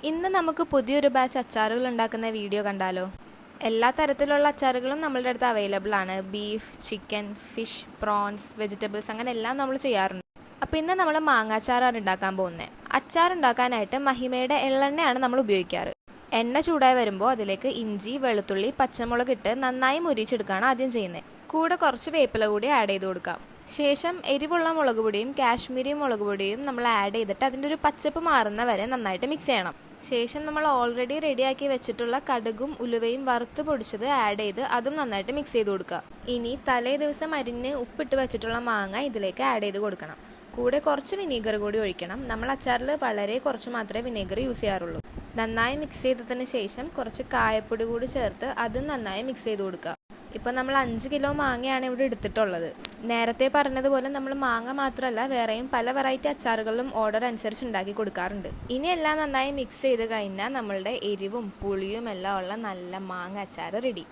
ഇന്ന് നമുക്ക് പുതിയൊരു ബാച്ച് അച്ചാറുകൾ ഉണ്ടാക്കുന്ന വീഡിയോ കണ്ടാലോ? എല്ലാ തരത്തിലുള്ള അച്ചാറുകളും നമ്മളുടെ അടുത്ത് അവൈലബിൾ ആണ്. Beef, chicken, fish, prawns, vegetables അങ്ങനെ എല്ലാം നമ്മൾ ചെയ്യാറുണ്ട്. അപ്പോൾ ഇന്ന് നമ്മൾ മാങ്ങാച്ചാറാണ് ഉണ്ടാക്കാൻ പോകുന്നത്. അച്ചാർ ഉണ്ടാക്കാനായിട്ട് മഹിമയുടെ എള്ളെണ്ണയാണ് നമ്മൾ ഉപയോഗിക്കാറ്. എണ്ണ ചൂടായി വരുമ്പോൾ അതിലേക്ക് ഇഞ്ചി, വെളുത്തുള്ളി, പച്ചമുളക് ഇട്ട് നന്നായി മുരിച്ചെടുക്കുകയാണ് ആദ്യം ചെയ്യുന്നത്. കൂടെ കുറച്ച് വേപ്പില കൂടി ആഡ് ചെയ്ത് കൊടുക്കാം. ശേഷം എരിവുള്ള മുളക് പൊടിയും കാശ്മീരി മുളക് പൊടിയും നമ്മൾ ആഡ് ചെയ്തിട്ട് അതിൻ്റെ ഒരു പച്ചപ്പ് മാറുന്ന വരെ നന്നായിട്ട് മിക്സ് ചെയ്യണം. ശേഷം നമ്മൾ ഓൾറെഡി റെഡിയാക്കി വെച്ചിട്ടുള്ള കടുകും ഉലുവയും വറുത്ത് പൊടിച്ചത് ആഡ് ചെയ്ത് അതും നന്നായിട്ട് മിക്സ് ചെയ്ത് കൊടുക്കുക. ഇനി തലേ ദിവസം അരിഞ്ഞ് ഉപ്പിട്ട് വെച്ചിട്ടുള്ള മാങ്ങ ഇതിലേക്ക് ആഡ് ചെയ്ത് കൊടുക്കണം. കൂടെ കുറച്ച് വിനീഗർ കൂടി ഒഴിക്കണം. നമ്മൾ അച്ചാറിൽ വളരെ കുറച്ച് മാത്രമേ വിനീഗർ യൂസ് ചെയ്യാറുള്ളൂ. നന്നായി മിക്സ് ചെയ്തതിന് ശേഷം കുറച്ച് കായപ്പൊടി കൂടി ചേർത്ത് അതും നന്നായി മിക്സ് ചെയ്ത് കൊടുക്കുക. ഇപ്പം നമ്മൾ 5 കിലോ മാങ്ങയാണ് ഇവിടെ എടുത്തിട്ടുള്ളത്. നേരത്തെ പറഞ്ഞതുപോലെ നമ്മൾ മാങ്ങ മാത്രമല്ല വേറെയും പല വെറൈറ്റി അച്ചാറുകളും ഓർഡർ അനുസരിച്ച് ഉണ്ടാക്കി കൊടുക്കാറുണ്ട്. ഇനി എല്ലാം നന്നായി മിക്സ് ചെയ്ത് കഴിഞ്ഞാൽ നമ്മളുടെ എരിവും പുളിയും എല്ലാം ഉള്ള നല്ല മാങ്ങ അച്ചാർ റെഡി.